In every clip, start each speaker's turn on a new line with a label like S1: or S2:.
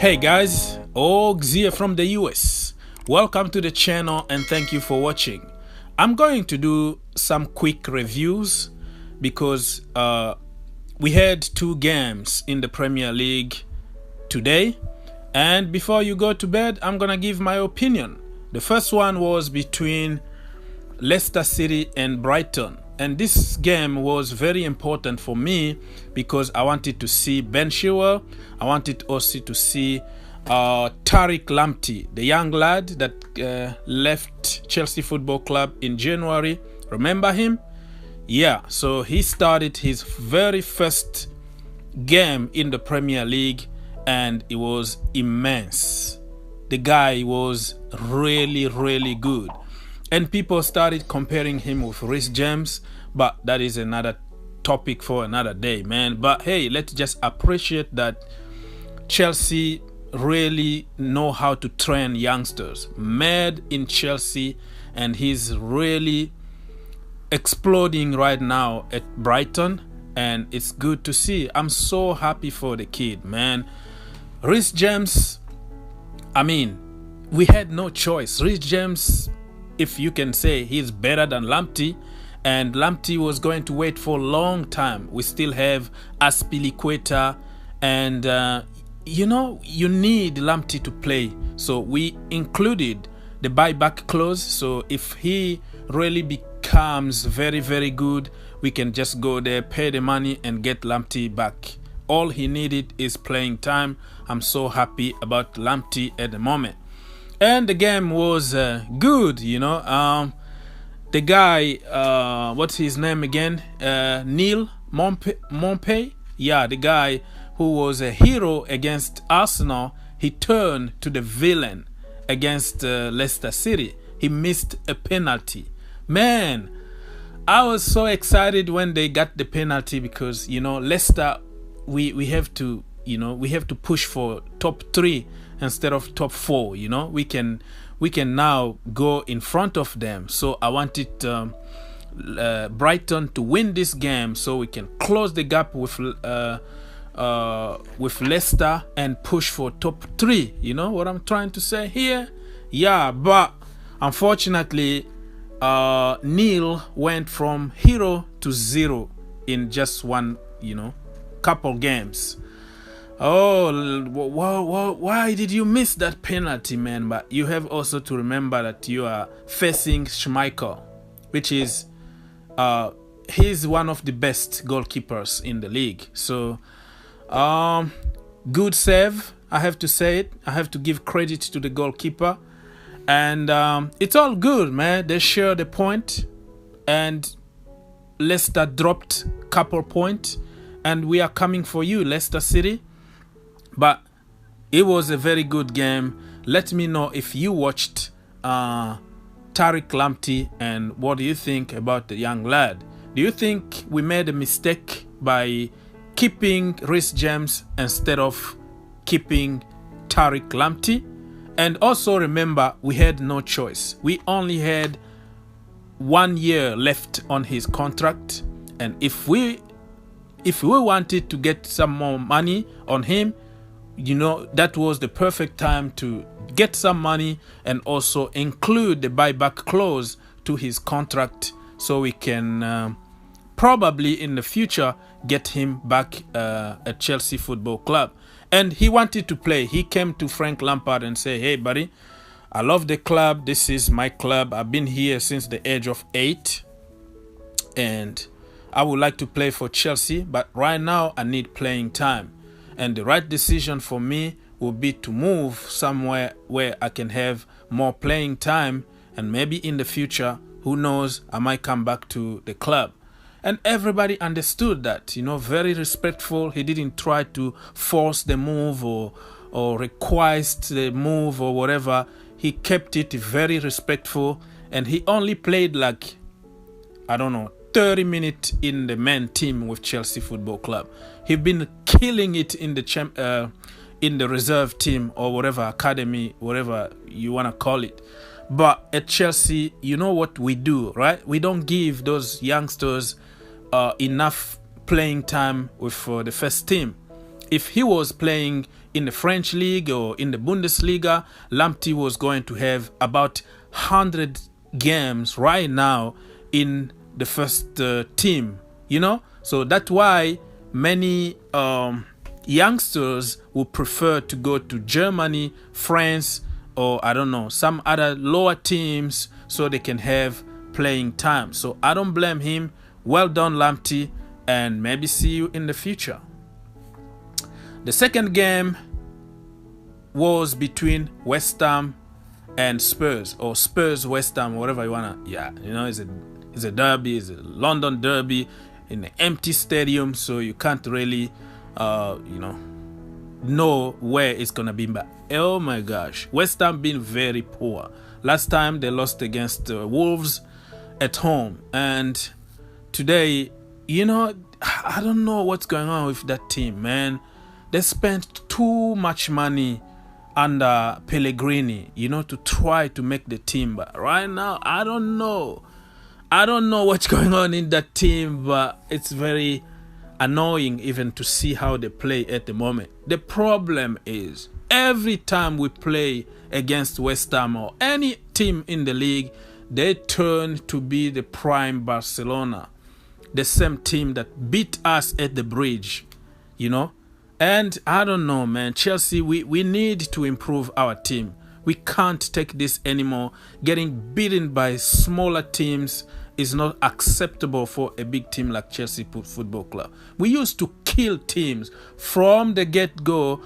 S1: Hey guys, Ogs here from the US. Welcome to the channel and thank you for watching. I'm going to do some quick reviews because we had two games in the Premier League today. And before you go to bed, I'm gonna give my opinion. The first one was between Leicester City and Brighton. And this game was very important for me because I wanted to see Ben Chilwell. I wanted also to see Tariq Lamptey, the young lad that left Chelsea Football Club in January. Remember him? Yeah, so he started his very first game in the Premier League and it was immense. The guy was really good. And people started comparing him with Reece James, but that is another topic for another day, man. But hey, let's just appreciate that Chelsea really know how to train youngsters. Mad in Chelsea, and he's really exploding right now at Brighton, and it's good to see. I'm so happy for the kid, man. Reece James, I mean, we had no choice. Reece James, if you can say, he's better than Lamptey, and Lamptey was going to wait for a long time. We still have Aspilicueta, and you know, you need Lamptey to play, so we included the buyback clause. So if he really becomes very good, we can just go there, pay the money and get Lamptey back. All he needed is playing time. I'm so happy about Lamptey at the moment. And the game was good, you know. The guy, what's his name again? Neil Mompey. Yeah, the guy who was a hero against Arsenal, he turned to the villain against Leicester City. He missed a penalty. Man, I was so excited when they got the penalty because, you know, Leicester, we have to, you know, we have to push for top 3 instead of top 4. You know, we can now go in front of them. So I wanted Brighton to win this game so we can close the gap with Leicester and push for top 3. You know what I'm trying to say here? Yeah, but unfortunately Neil went from hero to zero in just one, you know, couple games. Oh, why did you miss that penalty, man? But you have also to remember that you are facing Schmeichel, which is he's one of the best goalkeepers in the league. So good save, I have to say it. I have to give credit to the goalkeeper. And it's all good, man. They share the point, and Leicester dropped couple points, and we are coming for you, Leicester City. But it was a very good game. Let me know if you watched Tariq Lamptey and what do you think about the young lad. Do you think we made a mistake by keeping Reece James instead of keeping Tariq Lamptey? And also remember, we had no choice. We only had 1 year left on his contract, and if we wanted to get some more money on him, you know, that was the perfect time to get some money and also include the buyback clause to his contract so we can probably in the future get him back at Chelsea Football Club. And he wanted to play. He came to Frank Lampard and said, hey buddy, I love the club. This is my club. I've been here since the age of 8 and I would like to play for Chelsea, but right now I need playing time. And the right decision for me will be to move somewhere where I can have more playing time, and maybe in the future, who knows, I might come back to the club. And everybody understood that, you know, very respectful. He didn't try to force the move or request the move or whatever. He kept it very respectful, and he only played like, I don't know, 30 minutes in the main team with Chelsea Football Club. He's been killing it in the reserve team or whatever, academy, whatever you want to call it. But at Chelsea, you know what we do, right? We don't give those youngsters enough playing time with the first team. If he was playing in the French league or in the Bundesliga, Lamptey was going to have about 100 games right now in the first team, so that's why many youngsters would prefer to go to Germany, France, or I don't know, some other lower teams so they can have playing time. So I don't blame him. Well done, Lamptey, and maybe see you in the future. The second game was between West Ham and Spurs, or Spurs West Ham, whatever you wanna. It's a derby, it's a London derby in an empty stadium, so you can't really know where it's gonna be. But oh my gosh, West Ham been very poor. Last time they lost against Wolves at home, and today, I don't know what's going on with that team, man. They spent too much money under Pellegrini, to try to make the team. But right now, I don't know what's going on in that team, but it's very annoying even to see how they play at the moment. The problem is, every time we play against West Ham or any team in the league, they turn to be the prime Barcelona, the same team that beat us at the bridge, And I don't know, man. Chelsea, we need to improve our team. We can't take this anymore. Getting beaten by smaller teams is not acceptable for a big team like Chelsea Football Club. We used to kill teams from the get-go.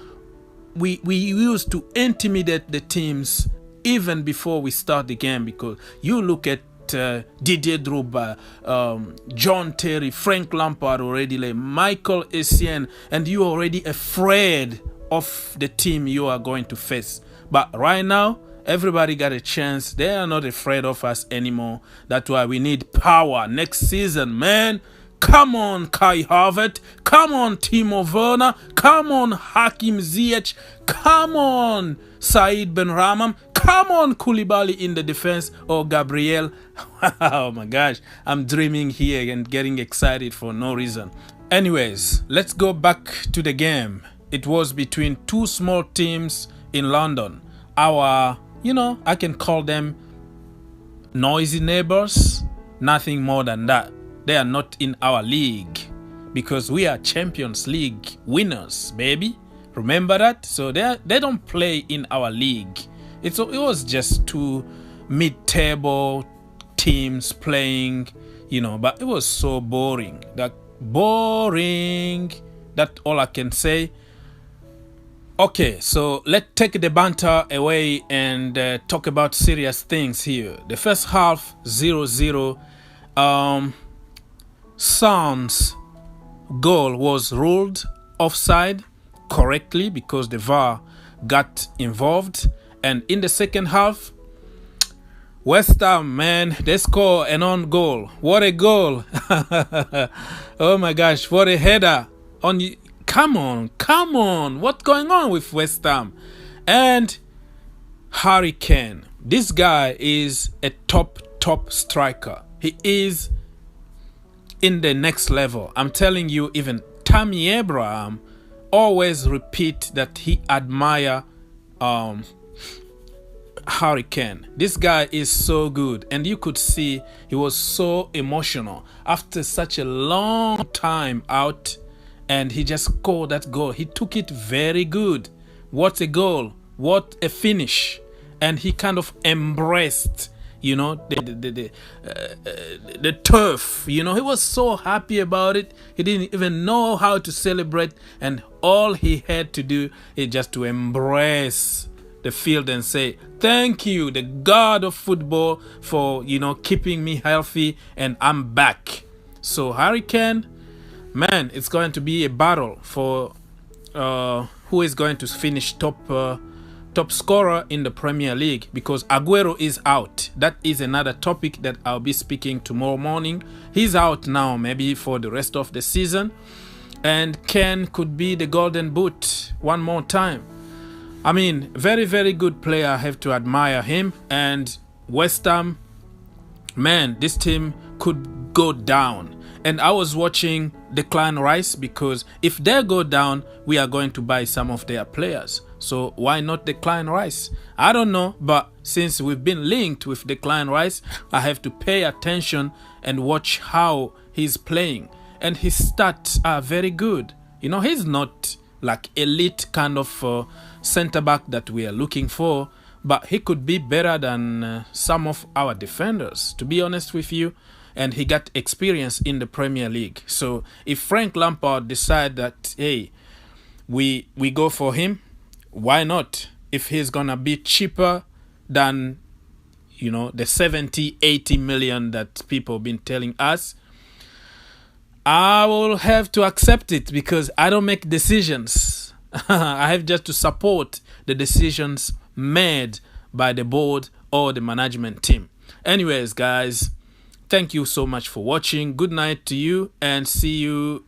S1: We used to intimidate the teams even before we start the game, because you look at Didier Drogba, John Terry, Frank Lampard already, like Michael Essien, and you're already afraid of the team you are going to face. But right now, everybody got a chance. They are not afraid of us anymore. That's why we need power next season, man. Come on, Kai Havertz. Come on, Timo Werner. Come on, Hakim Ziyech. Come on, Said Benrahma. Come on, Koulibaly in the defense, or Gabriel. Oh my gosh, I'm dreaming here and getting excited for no reason. Anyways, let's go back to the game. It was between two small teams in London. Our, I can call them noisy neighbors. Nothing more than that. They are not in our league because we are Champions League winners, baby. Remember that? So they don't play in our league. It was just two mid-table teams playing, but it was so boring. That's all I can say. Okay, so let's take the banter away and talk about serious things here. The first half, 0-0. Son's goal was ruled offside correctly because the VAR got involved. And in the second half, West Ham, man, they score an own goal. What a goal. Oh my gosh, what a header. Come on. What's going on with West Ham? And Harry Kane. This guy is a top striker. He is in the next level. I'm telling you, even Tammy Abraham always repeat that he admire Harry Kane. This guy is so good, and you could see he was so emotional after such a long time out, and he just scored that goal. He took it very good. What a goal, what a finish. And he kind of embraced the turf. He was so happy about it. He didn't even know how to celebrate, and all he had to do is just to embrace the field and say, thank you, the God of football, for keeping me healthy, and I'm back. So Harry Kane, man, it's going to be a battle for who is going to finish top scorer in the Premier League, because Aguero is out. That is another topic that I'll be speaking tomorrow morning. He's out now, maybe for the rest of the season, and Kane could be the golden boot one more time. I mean, very, very good player. I have to admire him. And West Ham, man, this team could go down. And I was watching Declan Rice because if they go down, we are going to buy some of their players. So why not Declan Rice? I don't know, but since we've been linked with Declan Rice, I have to pay attention and watch how he's playing. And his stats are very good. You know, he's not like elite kind of center back that we are looking for, but he could be better than some of our defenders, to be honest with you. And he got experience in the Premier League. So if Frank Lampard decide that, hey, we go for him, why not? If he's gonna be cheaper than, you know, the 70, 80 million that people have been telling us, I will have to accept it because I don't make decisions. I have just to support the decisions made by the board or the management team. Anyways, guys, thank you so much for watching. Good night to you and see you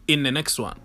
S1: in the next one.